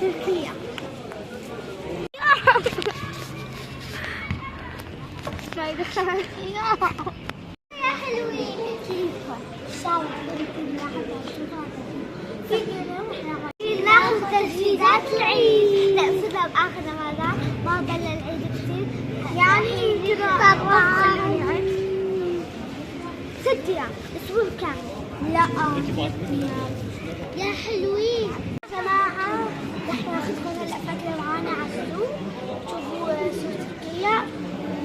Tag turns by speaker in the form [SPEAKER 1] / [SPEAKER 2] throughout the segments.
[SPEAKER 1] تركيا. يا حلوين كيفكم؟ ناخذ تجهيزات العيد. لا سبب اخذ هذا ما قال العيد كثير يعني طبعا 6 ايام اسبوع كامل. لا 6 ايام يا حلوين يا جماعه. نحن اخذكم هلا فكره معانا على السوق تشوفوا سوق تركيا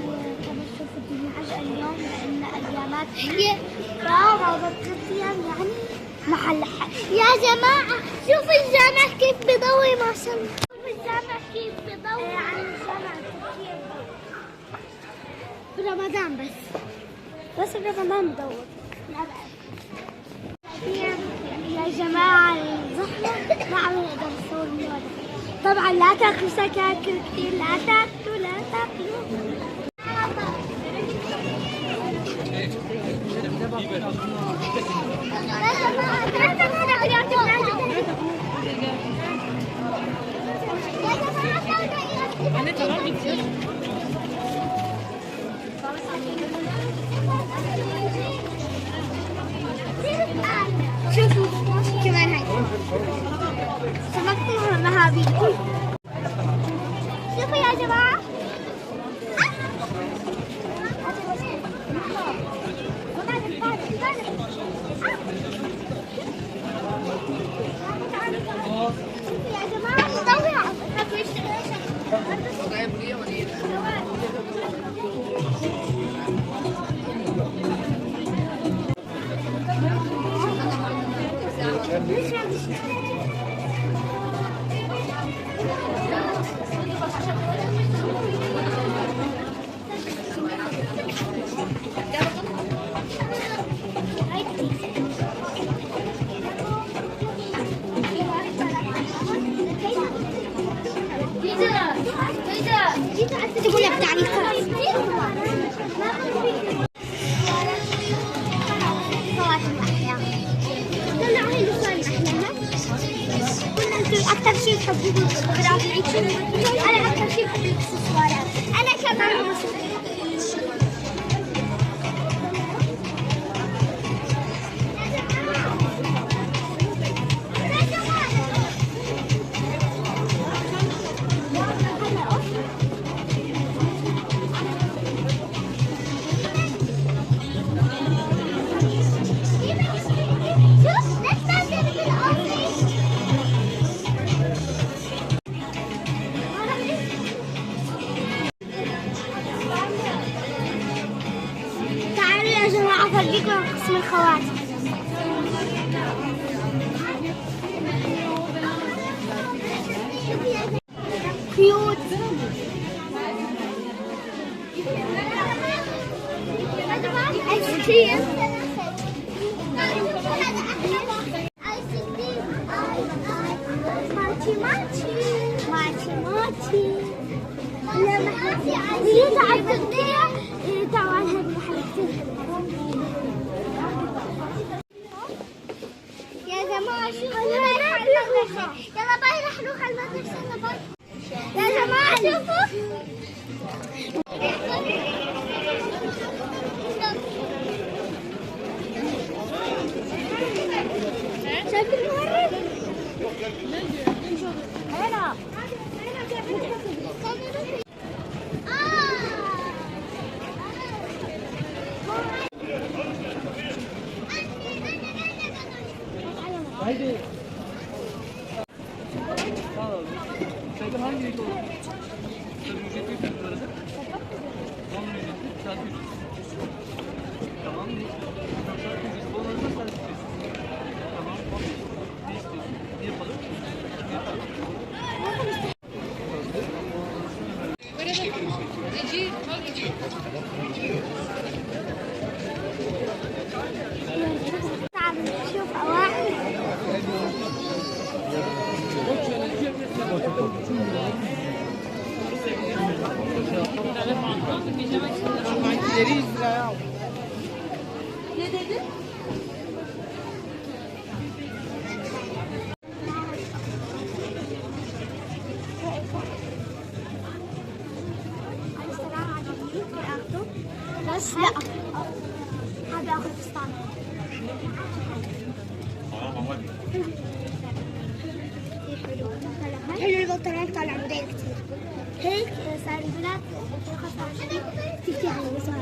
[SPEAKER 1] وكمان تشوفوا الدنيا عجقه اليوم لان ايامات هذا 3 ايام يعني محل حق. يا جماعة شوفوا الجامع كيف بضوي ما شاء الله. شوفوا الجامع كيف بضوي. يعني الجامع كيف برمضان بس برمضان بضوي. لا بعد يا جماعة الزحمة ما عم نقدر نصور اليوم. طبعا لا تاكلوا سكاكر كثير. لا تاكلوا شوفوا كمان هاي سمكتوا مهابيل. شوفوا يا جماعة تقول لك تعريفات. طلعوا هي اللسان احلاها. قلنا انتوا اكثر شيء تحبوه بالغراض العيد شنو؟ انا اكثر شيء بحب الاكسسوارات. انا كمان أفرجيكم قسم الخواتم. كيوت. آيس كريم. ماتشي. لا محلتي عايزين تعبتني طبعا هذه محلتي. يا جماعة شوفوا يلا باي رح نروح على المدرسة. يا جماعة شوفوا شايفين المورد؟ هنا
[SPEAKER 2] Haydi. Sağ ol. Şeyden hangi renk olur? Tabii ücret yok bu arada. Onun ücreti saat ücreti. Tamam mı? Saat ücreti bu arada saat ücreti. Tamam. Ne istiyorsun? Ne yapalım? Ne yapalım?
[SPEAKER 1] شوف أواعي. Ne dedin? لا هذا أفغانستان. حلو البطاريات طالع موديل كتير. هيك صار البنات في 25 كتير حلو صار.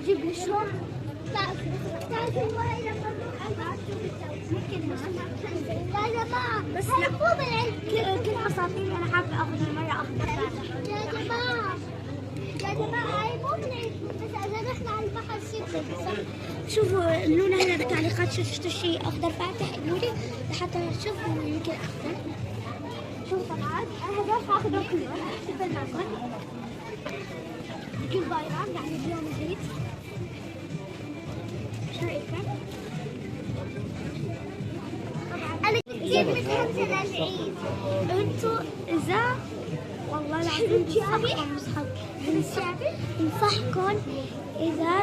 [SPEAKER 1] جيب لي شور. بس لا كل عصافير انا حابه اخذ المره اخضر فاتح. يا جماعه هاي مو بس اذا رحنا على البحر شوفوا اللون هنا بالتعليقات شفتوا شيء اخضر فاتح قولوا لي لحتى تشوفوا يمكن اخضر. شوفوا طبعا انا هذول حاخذهم كلهم قبل ما اكل كل بايران يعني اليوم العيد. شو رايكم؟ انا كثير متحمسه للعيد. انتوا اذا والله العظيم انصحكم اذا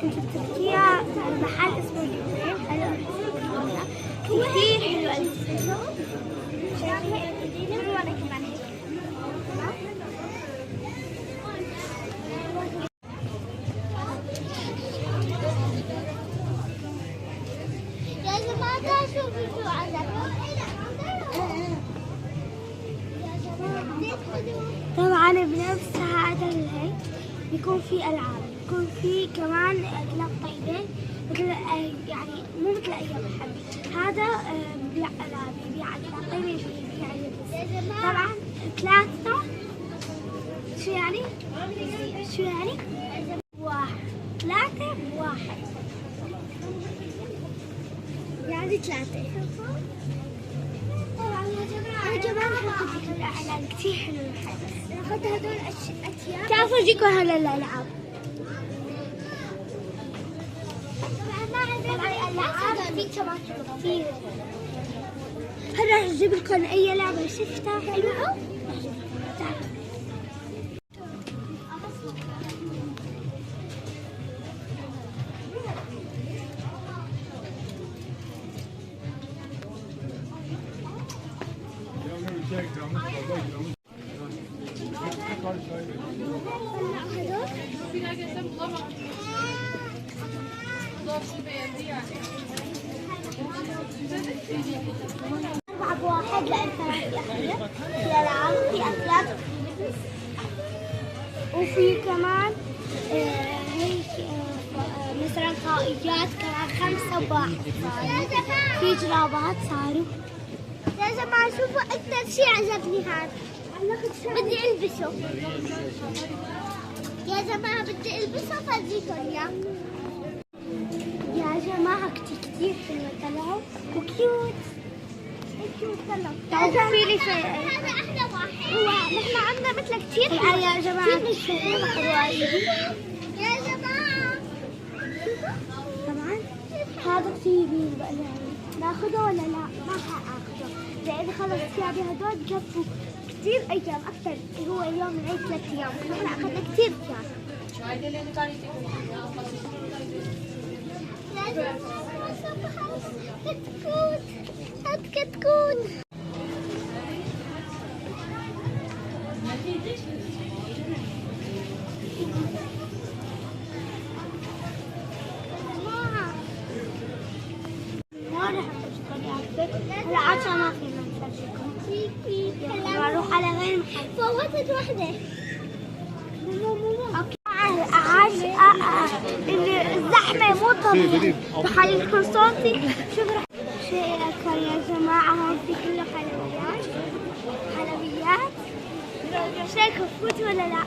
[SPEAKER 1] كنتوا بتركيا محل اسمه اليوتيوب كثير حلو. شايفين وانا كمان هيك يا جماعه شوفوا شو عندكم. طبعا بنفس هذا الهيك بيكون في ألعاب، بيكون في كمان أكلات طيبة مثل يعني مو مثل أي محل. هذا بيبيع ألعاب، بيبيع أكلات طيبة، بيبيع لبس. طبعا 3 شو يعني؟ شو يعني؟ 1 3 1 يعني 3. يا جماعة هاخذ الأعلام كتير حلو المحل. أخذت هدول أشياء. تعال أفرجيكم هلا الألعاب. طبعا الألعاب في كمان كثير. هلا أجيب لكم أي لعبة شفتها حلوة. تعالوا. واحد لأنت في ألعاب في أكلات وفي كمان هيك مثلا طائيات كمان 5 بواحد في جرابات صاروا. يا جماعة شوفوا أكثر شيء عجبني هذا بدي ألبسه. يا جماعة بدي ألبسه فرجيكم إياه. يا جماعة كتير حلوة طلعوا وكيوت. تعالوا في لي هذا احلى واحد. هو نحن عندنا مثل كثير يا جماعه يا جماعه طبعا هذا كثير بقى ناخذه ولا لا؟ ما حاخذه لان خلص ثيابي هدول بكفوا كثير ايام اكثر. هو يوم العيد 3 ايام نحن اخذنا كثير ثياب. يا جماعه كتكوت لا عشان ما في منفرجكم. بروح على غير محل. فوتت وحدة. الزحمة مو طبيعية. بحللكم صوتي. شوف رح شيء أكل يا جماعة. هون في كله حلويات. شايفكم فوت ولا لا؟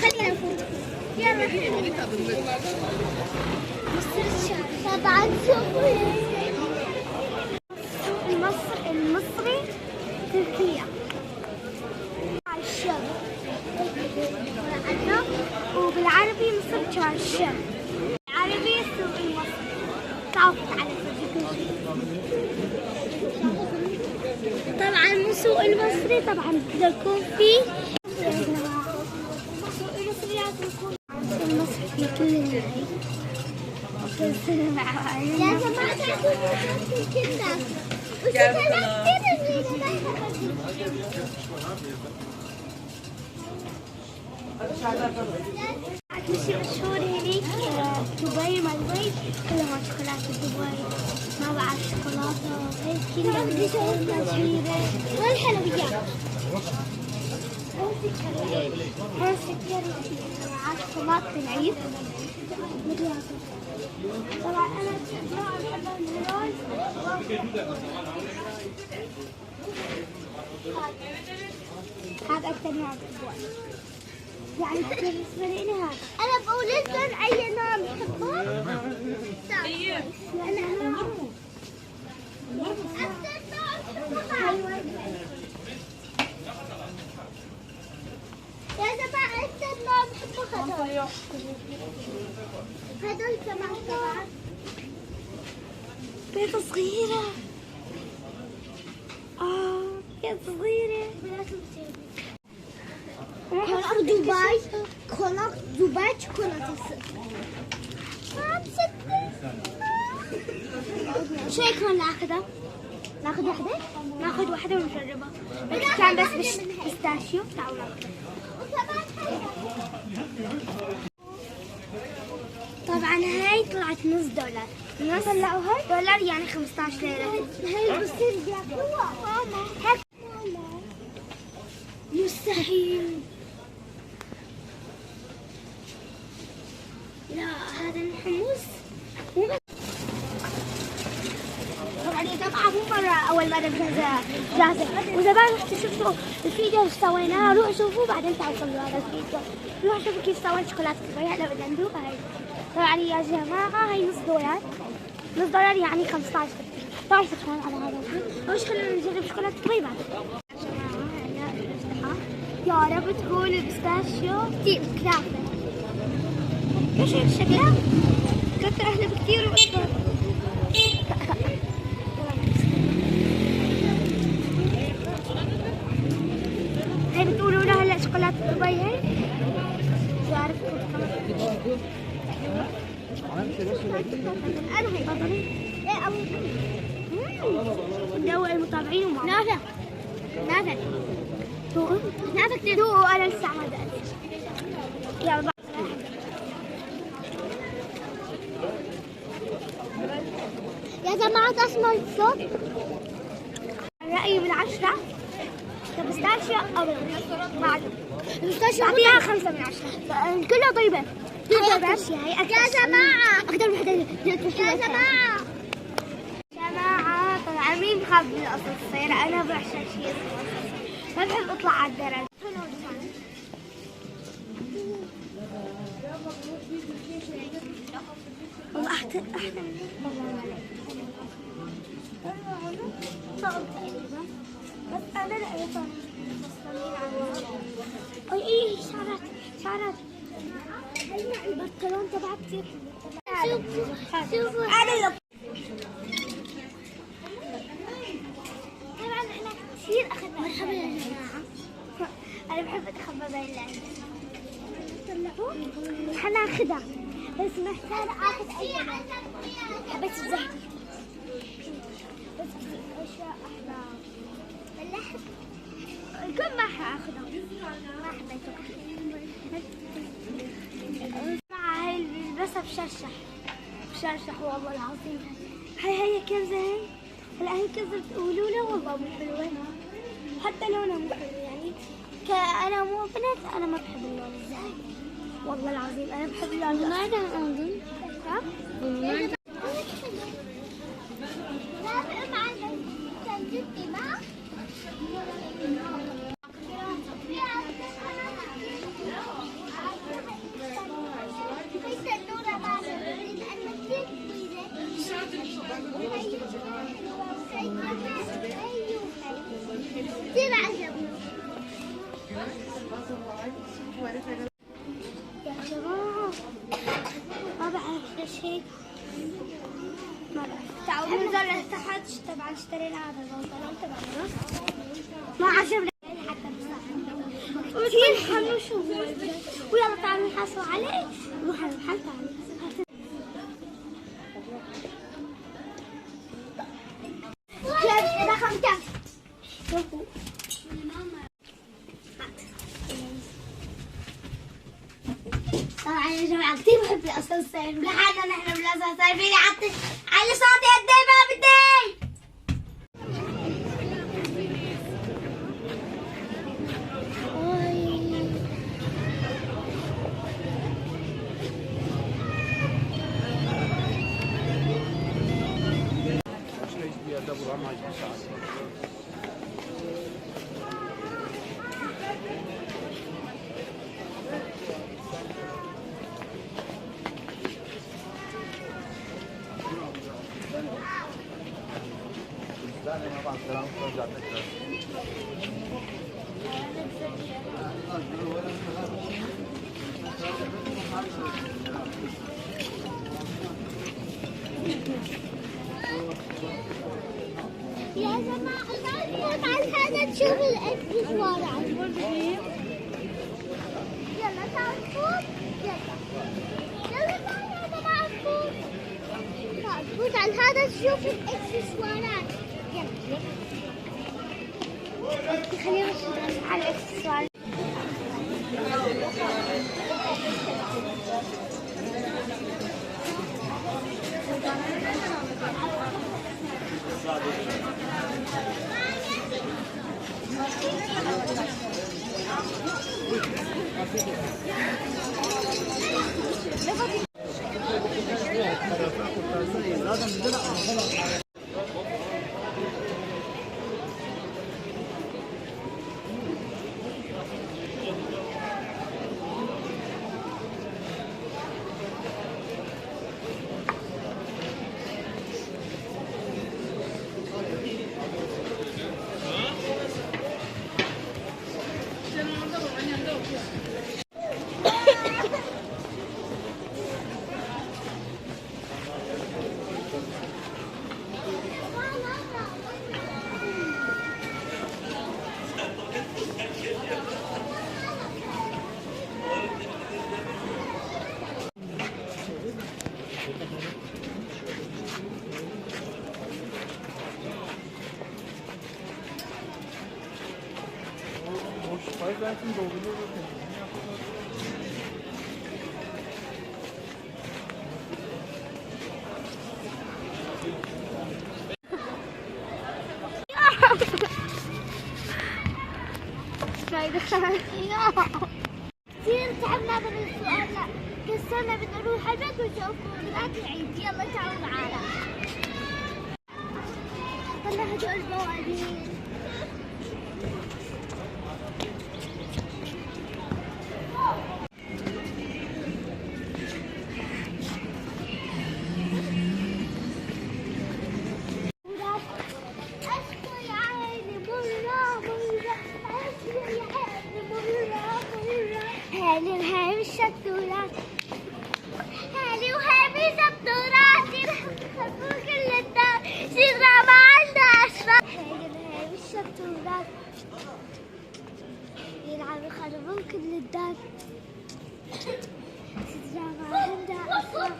[SPEAKER 1] خلينا نفوت. يلا طبعا شوفوا المصري تركيا الشام وبالعربي مصر كان الشام. العربي السوق المصري. تعرفوا تعالوا أفرجيكم شيء. طبعا مو السوق المصري طبعا بده يكون فيه السوق المصري لازم يكون المصري في كل العيد. يا جماعة تعالوا كلنا وشوكولات كثير. أكل شيء مشهور هنيك دبي ما دبي كلها شوكولاتة دبي ما بعرف شوكولاتة هيك كلها مشهورة والحلويات هون سكري على شوكولاتة العيد طبعا أنا بحب الهلال هذا أكثر نوع بحبه يعني بالنسبة لي هذا أنا بقول لكم أي نوع بحبه أيوه أنا أكثر نوع بحبه يا جماعة أكثر نوع بحبه هدول كمان طبعا بيضة صغيرة بيضة صغيرة كونك دبي كونك دبي شوكولاتة شو يكون ناخذها؟ ناخذ واحدة؟ ناخذ واحدة ونجربها بس كان بس بيستاشيو تعالوا طبعا هاي طلعت نص دولار نص دولار يعني 15 ليرة هاي بصير بياكلوها ماما هيك مستحيل لا هذا الحمص مو طبعا يا جماعة مو مرة أول مرة جاهزة وزمان رحت شفتوا الفيديو اللي سويناه روحوا شوفوه بعدين تعالوا صلوا هذا الفيديو روحوا شوفوا كيف سويت شوكولاتة دبي هلا بدنا ندوقها هاي طبعا يا جماعة هاي نص دولار نص دولار يعني 15 تعرف شلون على هذا الشيء وش خلينا نجرب شوكولاتة دبي بعد يا جماعة هلا نفتحها يا رب تكون البستاشيو كثير كلافة ايش هيك شكلها؟ كثر احلى بكثير وأكبر هاي بتقولوا لها هلا شوكولاتة دبي هاي مش عارف انا هي بطلي ايه ابو ندوق المتابعين ومعنا نافع نافع نافع كثير دوقوا انا لسه ما دقت يلا بقى يا جماعة تسمعوا الصوت رأيي بالعشرة كبستاشيو أو بعد البستاشيو أعطيها 5 من 10 كلها طيبة يا جماعة أقدر وحدة يا جماعة طبعا مين بخاف من الأسانسير أنا بعشق شيء ما بحب أطلع على الدرج والله أحلى بس أنا لقيت اي شعرات هلا البنطلون تبعها كثير شوفوا انا طبعا احنا كثير اخذنا مرحبا يا جماعه انا بحب اتخبى بين العين طلعوا حناخذها بس محتاجه اخذ اي بس الزهر بس اشياء احلى اللحم الكل ما حاخذها ما حبيته هاي للأسف بشرشح والله العظيم هي كنزة هي هلا هي كنزة ولولة والله مو حلوة حتى لونها مو حلو يعني أنا مو بنت أنا ما بحب اللون الزاهي والله العظيم أنا بحب اللون ماذا أظن؟ يا جماعة ما بعرف شيء ما بعرف تعالوا ننزل تحت طبعا اشترينا هذا البنطلون تبعنا ما عجبنا حتى كثير حلو شو هو ويلا تعالوا نحاسبوا عليه نروح على المحل تعالوا كيف رقم كم بالاسانسير لحالنا نحن بالاسانسير. فيني علي صوتي قد ايه ما بدي.
[SPEAKER 2] hiçbir yerde bulamayız bu saat.
[SPEAKER 1] يا جماعة تعالوا على هذا تشوف الإكسسوارات. يلا تعالوا نفوت. يلا تعالوا يا جماعة نفوت. تعالوا نفوت على هذا تشوف الإكسسوارات. يلا خلينا نشوف على الإكسسوارات. كثير تعبنا من السؤال. لا كسرنا بدنا نروح البيت ونشوفكم بعد العيد. يلا تعالوا معنا. طلع هدول البوابين. هالي وهاي الشطورات. هالي وهاي الشطورات. يلعبوا كل الدار. صغرى ما عندها أشرار. هالي وهاي الشطورات. يلعبوا يخربون كل الدار. صغرى ما عندها أشرار.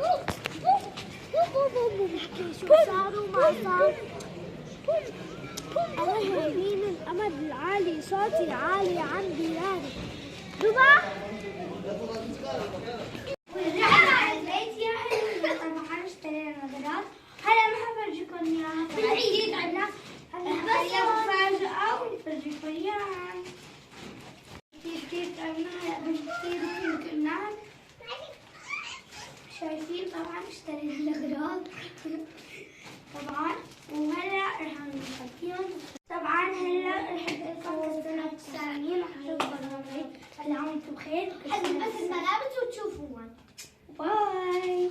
[SPEAKER 1] نحكي شو صار وما صار. أنا هيبين الأمد العالي. صوتي عالي عندي رادي. ربع ورجعنا على البيت يا حلوين. طبعا اشترينا نظارات. هلا ما حفرجيكم اياها. بالعيد عندنا هلا مفاجأة ونفرجيكم اياها. كثير تعبنا. هلا بنصير كلنا شايفين. طبعا اشترينا الاغراض طبعا. وهلا رح نحطيهم. طبعا هلا رح نقلكم السنة الثانية. رح نشوف برنامج. هلا وانتم بخير. حلو بس الملابس وتشوفوها. باي.